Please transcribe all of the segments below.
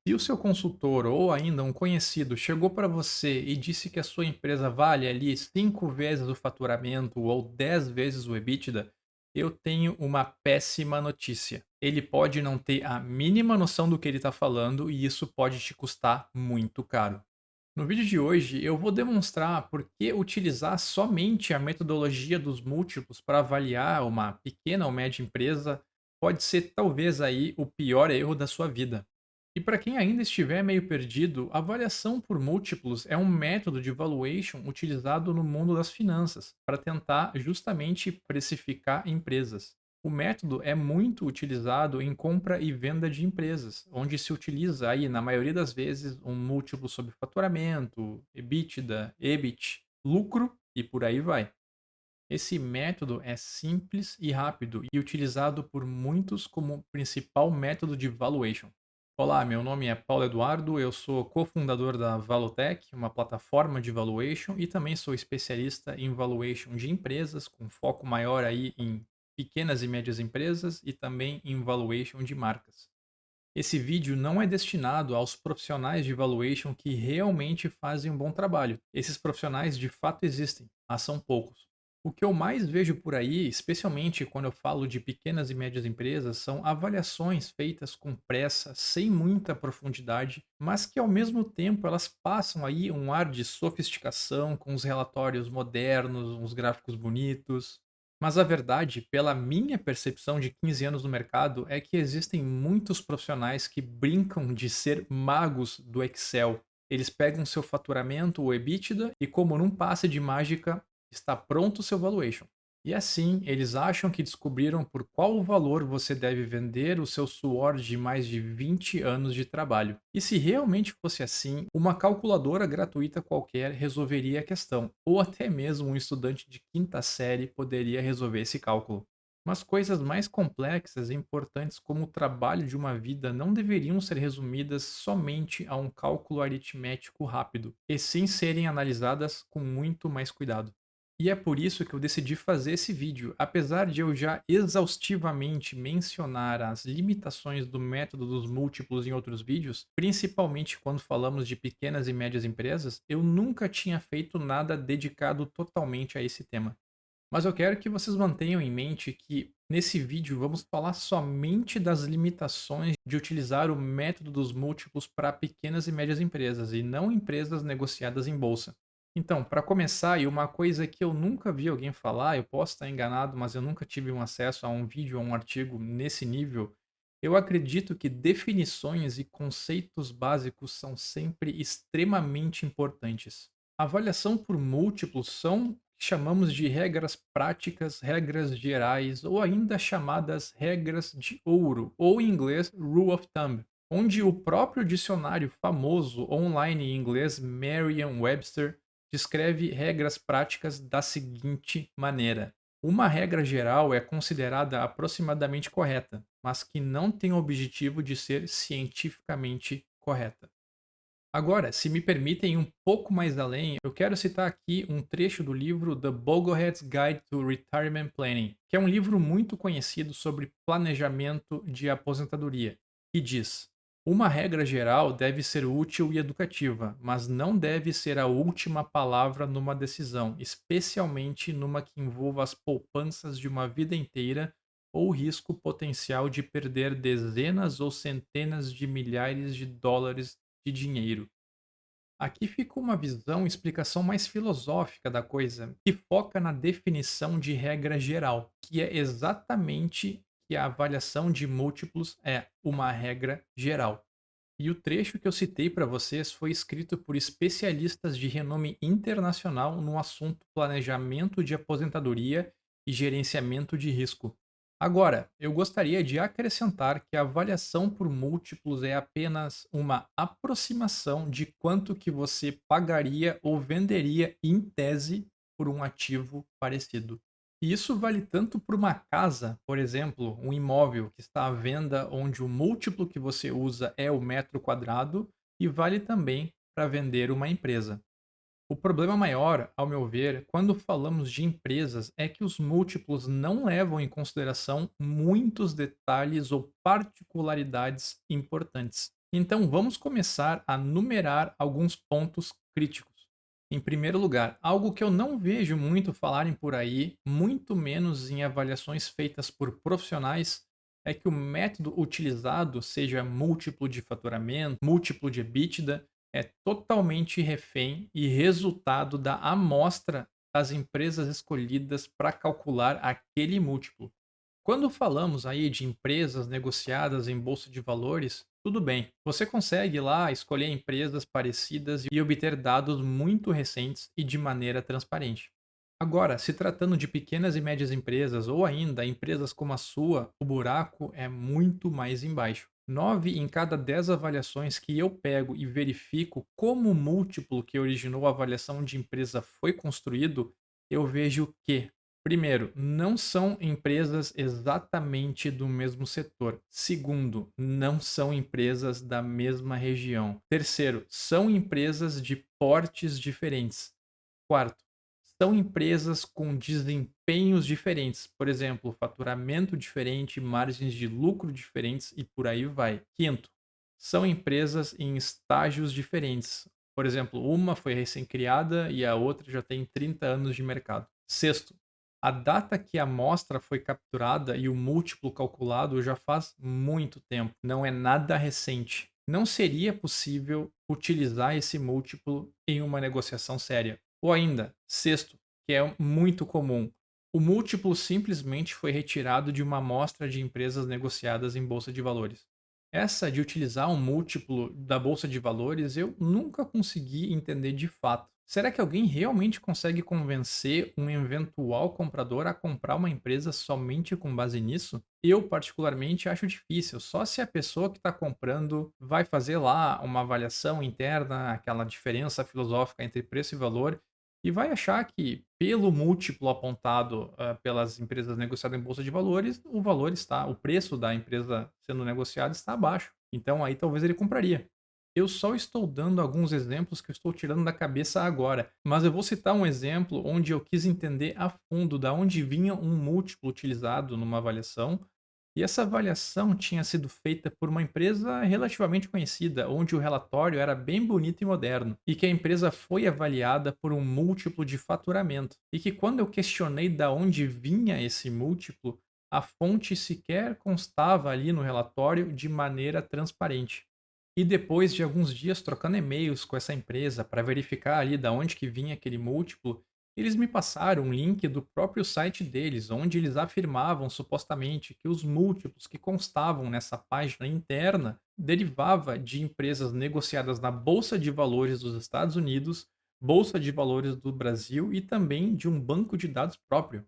Se o seu consultor ou ainda um conhecido chegou para você e disse que a sua empresa vale ali 5 vezes o faturamento ou 10 vezes o EBITDA, eu tenho uma péssima notícia. Ele pode não ter a mínima noção do que ele está falando e isso pode te custar muito caro. No vídeo de hoje, eu vou demonstrar por que utilizar somente a metodologia dos múltiplos para avaliar uma pequena ou média empresa pode ser talvez aí o pior erro da sua vida. E para quem ainda estiver meio perdido, a avaliação por múltiplos é um método de valuation utilizado no mundo das finanças para tentar justamente precificar empresas. O método é muito utilizado em compra e venda de empresas, onde se utiliza aí, na maioria das vezes, um múltiplo sobre faturamento, EBITDA, EBIT, lucro e por aí vai. Esse método é simples e rápido e utilizado por muitos como principal método de valuation. Olá, meu nome é Paulo Eduardo, eu sou cofundador da Valutech, uma plataforma de valuation e também sou especialista em valuation de empresas, com foco maior aí em pequenas e médias empresas e também em valuation de marcas. Esse vídeo não é destinado aos profissionais de valuation que realmente fazem um bom trabalho. Esses profissionais de fato existem, mas são poucos. O que eu mais vejo por aí, especialmente quando eu falo de pequenas e médias empresas, são avaliações feitas com pressa, sem muita profundidade, mas que ao mesmo tempo elas passam aí um ar de sofisticação, com os relatórios modernos, uns gráficos bonitos. Mas a verdade, pela minha percepção de 15 anos no mercado, é que existem muitos profissionais que brincam de ser magos do Excel. Eles pegam seu faturamento, o EBITDA, e como num passe de mágica, está pronto o seu valuation. E assim, eles acham que descobriram por qual valor você deve vender o seu suor de mais de 20 anos de trabalho. E se realmente fosse assim, uma calculadora gratuita qualquer resolveria a questão, ou até mesmo um estudante de quinta série poderia resolver esse cálculo. Mas coisas mais complexas e importantes como o trabalho de uma vida não deveriam ser resumidas somente a um cálculo aritmético rápido, e sim serem analisadas com muito mais cuidado. E é por isso que eu decidi fazer esse vídeo, apesar de eu já exaustivamente mencionar as limitações do método dos múltiplos em outros vídeos, principalmente quando falamos de pequenas e médias empresas, eu nunca tinha feito nada dedicado totalmente a esse tema. Mas eu quero que vocês mantenham em mente que nesse vídeo vamos falar somente das limitações de utilizar o método dos múltiplos para pequenas e médias empresas e não empresas negociadas em bolsa. Então, para começar, e uma coisa que eu nunca vi alguém falar, eu posso estar enganado, mas eu nunca tive um acesso a um vídeo ou um artigo nesse nível, eu acredito que definições e conceitos básicos são sempre extremamente importantes. A avaliação por múltiplos são que chamamos de regras práticas, regras gerais ou ainda chamadas regras de ouro, ou em inglês Rule of Thumb, onde o próprio dicionário famoso online em inglês Merriam-Webster descreve regras práticas da seguinte maneira: uma regra geral é considerada aproximadamente correta, mas que não tem o objetivo de ser cientificamente correta. Agora, se me permitem ir um pouco mais além, eu quero citar aqui um trecho do livro The Boglehead's Guide to Retirement Planning, que é um livro muito conhecido sobre planejamento de aposentadoria, que diz: uma regra geral deve ser útil e educativa, mas não deve ser a última palavra numa decisão, especialmente numa que envolva as poupanças de uma vida inteira ou o risco potencial de perder dezenas ou centenas de milhares de dólares de dinheiro. Aqui fica uma visão e explicação mais filosófica da coisa, que foca na definição de regra geral, que é exatamente que a avaliação de múltiplos é uma regra geral. E o trecho que eu citei para vocês foi escrito por especialistas de renome internacional no assunto planejamento de aposentadoria e gerenciamento de risco. Agora, eu gostaria de acrescentar que a avaliação por múltiplos é apenas uma aproximação de quanto que você pagaria ou venderia em tese por um ativo parecido. E isso vale tanto para uma casa, por exemplo, um imóvel que está à venda onde o múltiplo que você usa é o metro quadrado, e vale também para vender uma empresa. O problema maior, ao meu ver, quando falamos de empresas, é que os múltiplos não levam em consideração muitos detalhes ou particularidades importantes. Então vamos começar a numerar alguns pontos críticos. Em primeiro lugar, algo que eu não vejo muito falarem por aí, muito menos em avaliações feitas por profissionais, é que o método utilizado, seja múltiplo de faturamento, múltiplo de EBITDA, é totalmente refém e resultado da amostra das empresas escolhidas para calcular aquele múltiplo. Quando falamos aí de empresas negociadas em bolsa de valores, tudo bem. Você consegue lá escolher empresas parecidas e obter dados muito recentes e de maneira transparente. Agora, se tratando de pequenas e médias empresas ou ainda empresas como a sua, o buraco é muito mais embaixo. 9 em cada 10 avaliações que eu pego e verifico como o múltiplo que originou a avaliação de empresa foi construído, eu vejo que primeiro, não são empresas exatamente do mesmo setor. Segundo, não são empresas da mesma região. Terceiro, são empresas de portes diferentes. Quarto, são empresas com desempenhos diferentes. Por exemplo, faturamento diferente, margens de lucro diferentes e por aí vai. Quinto, são empresas em estágios diferentes. Por exemplo, uma foi recém-criada e a outra já tem 30 anos de mercado. Sexto, a data que a amostra foi capturada e o múltiplo calculado já faz muito tempo, não é nada recente. Não seria possível utilizar esse múltiplo em uma negociação séria. Ou ainda, sexto, que é muito comum, o múltiplo simplesmente foi retirado de uma amostra de empresas negociadas em bolsa de valores. Essa de utilizar um múltiplo da bolsa de valores eu nunca consegui entender de fato. Será que alguém realmente consegue convencer um eventual comprador a comprar uma empresa somente com base nisso? Eu, particularmente, acho difícil. Só se a pessoa que está comprando vai fazer lá uma avaliação interna, aquela diferença filosófica entre preço e valor, e vai achar que, pelo múltiplo apontado pelas empresas negociadas em bolsa de valores, o valor está, o preço da empresa sendo negociada está abaixo. Então aí talvez ele compraria. Eu só estou dando alguns exemplos que eu estou tirando da cabeça agora, mas eu vou citar um exemplo onde eu quis entender a fundo da onde vinha um múltiplo utilizado numa avaliação, e essa avaliação tinha sido feita por uma empresa relativamente conhecida, onde o relatório era bem bonito e moderno, e que a empresa foi avaliada por um múltiplo de faturamento, e que quando eu questionei da onde vinha esse múltiplo, a fonte sequer constava ali no relatório de maneira transparente. E depois de alguns dias trocando e-mails com essa empresa para verificar ali da onde que vinha aquele múltiplo, eles me passaram um link do próprio site deles, onde eles afirmavam supostamente que os múltiplos que constavam nessa página interna derivava de empresas negociadas na Bolsa de Valores dos Estados Unidos, Bolsa de Valores do Brasil e também de um banco de dados próprio.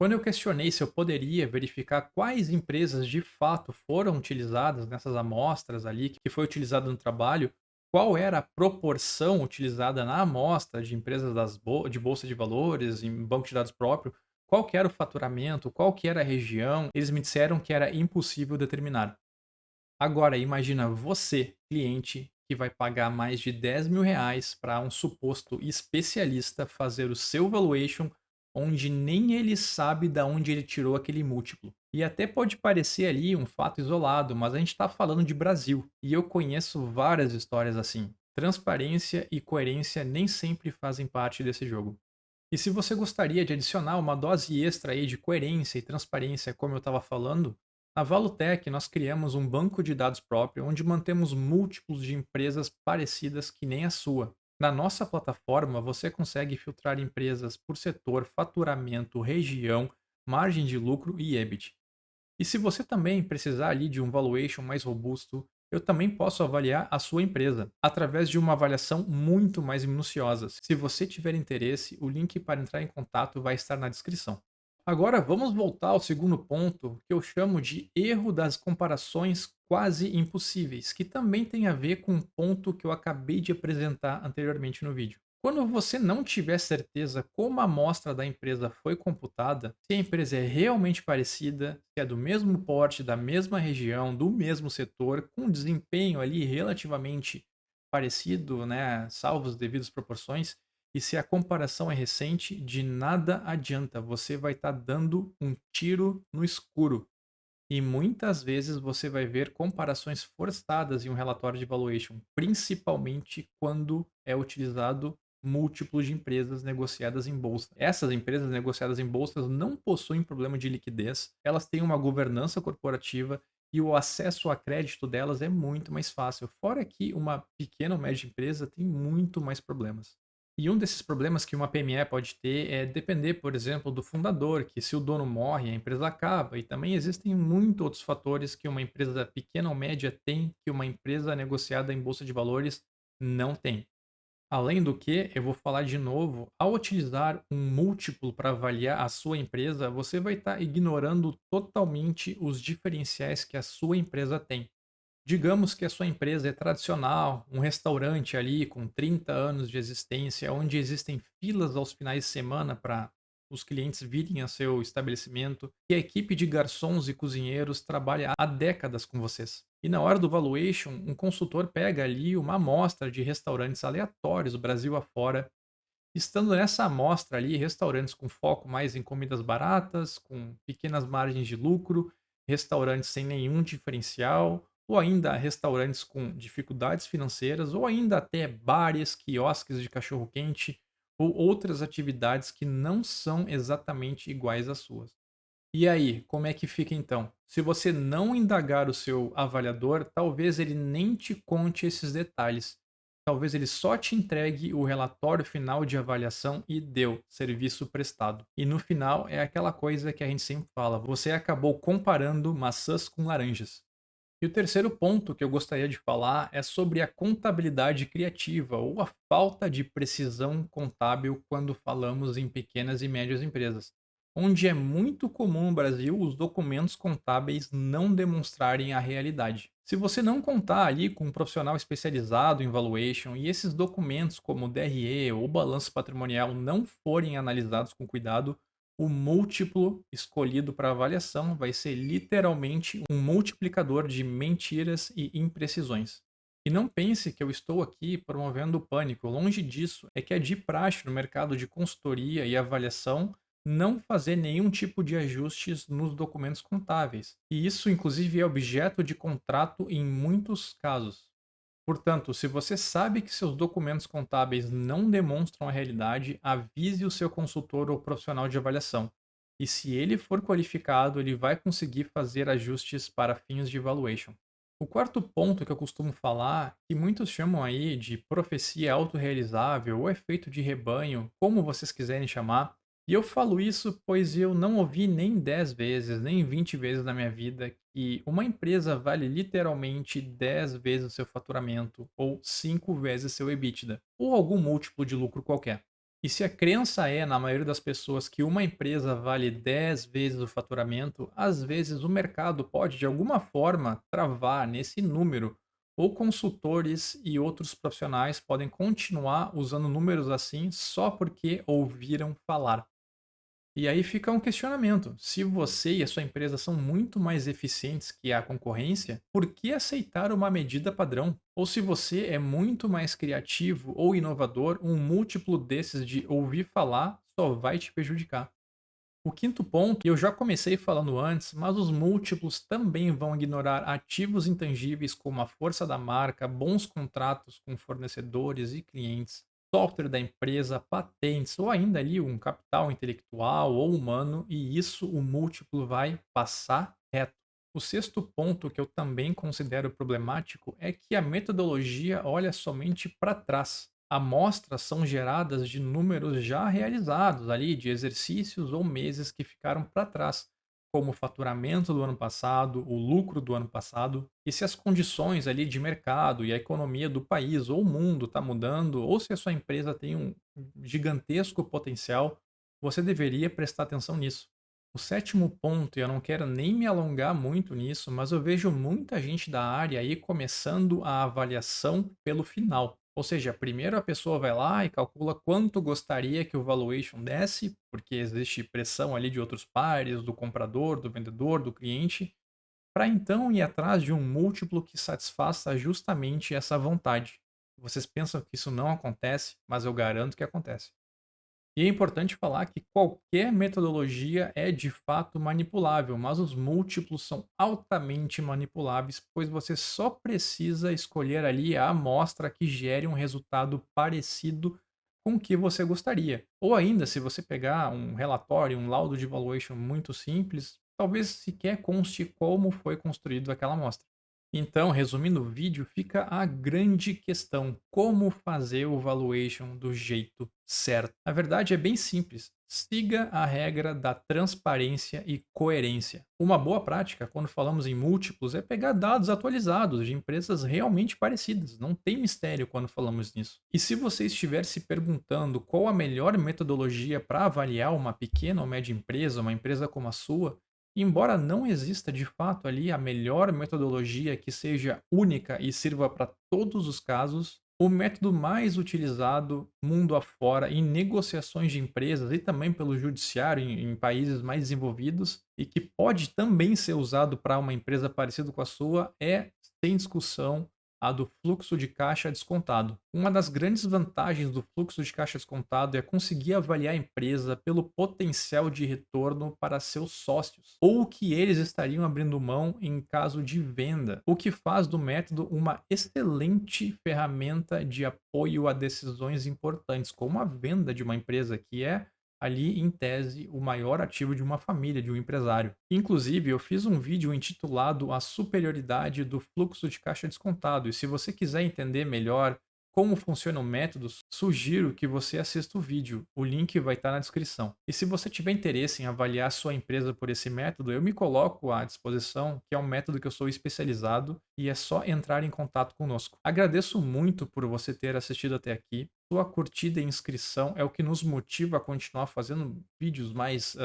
Quando eu questionei se eu poderia verificar quais empresas de fato foram utilizadas nessas amostras ali, que foi utilizado no trabalho, qual era a proporção utilizada na amostra de empresas de bolsa de valores, em banco de dados próprio, qual que era o faturamento, qual que era a região, eles me disseram que era impossível determinar. Agora, imagina você, cliente, que vai pagar mais de R$ 10.000 para um suposto especialista fazer o seu valuation, onde nem ele sabe da onde ele tirou aquele múltiplo. E até pode parecer ali um fato isolado, mas a gente está falando de Brasil. E eu conheço várias histórias assim. Transparência e coerência nem sempre fazem parte desse jogo. E se você gostaria de adicionar uma dose extra aí de coerência e transparência, como eu estava falando, na Valutec nós criamos um banco de dados próprio onde mantemos múltiplos de empresas parecidas que nem a sua. Na nossa plataforma você consegue filtrar empresas por setor, faturamento, região, margem de lucro e EBIT. E se você também precisar ali de um valuation mais robusto, eu também posso avaliar a sua empresa através de uma avaliação muito mais minuciosa. Se você tiver interesse, o link para entrar em contato vai estar na descrição. Agora vamos voltar ao segundo ponto, que eu chamo de erro das comparações quase impossíveis, que também tem a ver com um ponto que eu acabei de apresentar anteriormente no vídeo. Quando você não tiver certeza como a amostra da empresa foi computada, se a empresa é realmente parecida, se é do mesmo porte, da mesma região, do mesmo setor, com desempenho ali relativamente parecido, né, salvo as devidas proporções, e se a comparação é recente, de nada adianta, você vai estar dando um tiro no escuro. E muitas vezes você vai ver comparações forçadas em um relatório de valuation, principalmente quando é utilizado múltiplos de empresas negociadas em bolsa. Essas empresas negociadas em bolsas não possuem problema de liquidez, elas têm uma governança corporativa e o acesso a crédito delas é muito mais fácil. Fora que uma pequena ou média empresa tem muito mais problemas. E um desses problemas que uma PME pode ter é depender, por exemplo, do fundador, que se o dono morre, a empresa acaba. E também existem muitos outros fatores que uma empresa pequena ou média tem que uma empresa negociada em bolsa de valores não tem. Além do que, eu vou falar de novo, ao utilizar um múltiplo para avaliar a sua empresa, você vai estar ignorando totalmente os diferenciais que a sua empresa tem. Digamos que a sua empresa é tradicional, um restaurante ali com 30 anos de existência, onde existem filas aos finais de semana para os clientes virem a seu estabelecimento, e a equipe de garçons e cozinheiros trabalha há décadas com vocês. E na hora do valuation, um consultor pega ali uma amostra de restaurantes aleatórios, Brasil afora, estando nessa amostra ali, restaurantes com foco mais em comidas baratas, com pequenas margens de lucro, restaurantes sem nenhum diferencial, ou ainda restaurantes com dificuldades financeiras, ou ainda até bares, quiosques de cachorro-quente, ou outras atividades que não são exatamente iguais às suas. E aí, como é que fica então? Se você não indagar o seu avaliador, talvez ele nem te conte esses detalhes. Talvez ele só te entregue o relatório final de avaliação e deu, serviço prestado. E no final é aquela coisa que a gente sempre fala: você acabou comparando maçãs com laranjas. E o terceiro ponto que eu gostaria de falar é sobre a contabilidade criativa ou a falta de precisão contábil quando falamos em pequenas e médias empresas, onde é muito comum no Brasil os documentos contábeis não demonstrarem a realidade. Se você não contar ali com um profissional especializado em valuation e esses documentos como o DRE ou balanço patrimonial não forem analisados com cuidado, o múltiplo escolhido para avaliação vai ser literalmente um multiplicador de mentiras e imprecisões. E não pense que eu estou aqui promovendo pânico, longe disso, é que é de praxe no mercado de consultoria e avaliação não fazer nenhum tipo de ajustes nos documentos contábeis. E isso, inclusive, é objeto de contrato em muitos casos. Portanto, se você sabe que seus documentos contábeis não demonstram a realidade, avise o seu consultor ou profissional de avaliação. E se ele for qualificado, ele vai conseguir fazer ajustes para fins de valuation. O quarto ponto que eu costumo falar, que muitos chamam aí de profecia autorrealizável ou efeito de rebanho, como vocês quiserem chamar, e eu falo isso pois eu não ouvi nem 10 vezes, nem 20 vezes na minha vida que uma empresa vale literalmente 10 vezes o seu faturamento ou 5 vezes seu EBITDA, ou algum múltiplo de lucro qualquer. E se a crença é, na maioria das pessoas, que uma empresa vale 10 vezes o faturamento, às vezes o mercado pode, de alguma forma, travar nesse número, ou consultores e outros profissionais podem continuar usando números assim só porque ouviram falar. E aí fica um questionamento: se você e a sua empresa são muito mais eficientes que a concorrência, por que aceitar uma medida padrão? Ou se você é muito mais criativo ou inovador, um múltiplo desses de ouvir falar só vai te prejudicar. O quinto ponto, e eu já comecei falando antes, mas os múltiplos também vão ignorar ativos intangíveis como a força da marca, bons contratos com fornecedores e clientes, software da empresa, patentes ou ainda ali um capital intelectual ou humano, e isso o múltiplo vai passar reto. O sexto ponto que eu também considero problemático é que a metodologia olha somente para trás. Amostras são geradas de números já realizados ali, de exercícios ou meses que ficaram para trás, como o faturamento do ano passado, o lucro do ano passado, e se as condições ali de mercado e a economia do país ou mundo está mudando, ou se a sua empresa tem um gigantesco potencial, você deveria prestar atenção nisso. O sétimo ponto, e eu não quero nem me alongar muito nisso, mas eu vejo muita gente da área aí começando a avaliação pelo final. Ou seja, primeiro a pessoa vai lá e calcula quanto gostaria que o valuation desse, porque existe pressão ali de outros pares, do comprador, do vendedor, do cliente, para então ir atrás de um múltiplo que satisfaça justamente essa vontade. Vocês pensam que isso não acontece, mas eu garanto que acontece. E é importante falar que qualquer metodologia é de fato manipulável, mas os múltiplos são altamente manipuláveis, pois você só precisa escolher ali a amostra que gere um resultado parecido com o que você gostaria. Ou ainda, se você pegar um relatório, um laudo de valuation muito simples, talvez sequer conste como foi construído aquela amostra. Então, resumindo o vídeo, fica a grande questão: como fazer o valuation do jeito certo? A verdade é bem simples. Siga a regra da transparência e coerência. Uma boa prática, quando falamos em múltiplos, é pegar dados atualizados de empresas realmente parecidas. Não tem mistério quando falamos nisso. E se você estiver se perguntando qual a melhor metodologia para avaliar uma pequena ou média empresa, uma empresa como a sua, embora não exista de fato ali a melhor metodologia que seja única e sirva para todos os casos, o método mais utilizado mundo afora em negociações de empresas e também pelo judiciário em países mais desenvolvidos e que pode também ser usado para uma empresa parecida com a sua é, sem discussão, a do fluxo de caixa descontado. Uma das grandes vantagens do fluxo de caixa descontado é conseguir avaliar a empresa pelo potencial de retorno para seus sócios, ou o que eles estariam abrindo mão em caso de venda, o que faz do método uma excelente ferramenta de apoio a decisões importantes, como a venda de uma empresa, que é ali, em tese, o maior ativo de uma família, de um empresário. Inclusive, eu fiz um vídeo intitulado A Superioridade do Fluxo de Caixa Descontado, e se você quiser entender melhor como funciona o método, sugiro que você assista o vídeo. O link vai estar na descrição. E se você tiver interesse em avaliar sua empresa por esse método, eu me coloco à disposição, que é um método que eu sou especializado e é só entrar em contato conosco. Agradeço muito por você ter assistido até aqui. Sua curtida e inscrição é o que nos motiva a continuar fazendo vídeos mais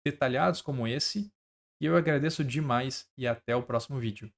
detalhados como esse. E eu agradeço demais e até o próximo vídeo.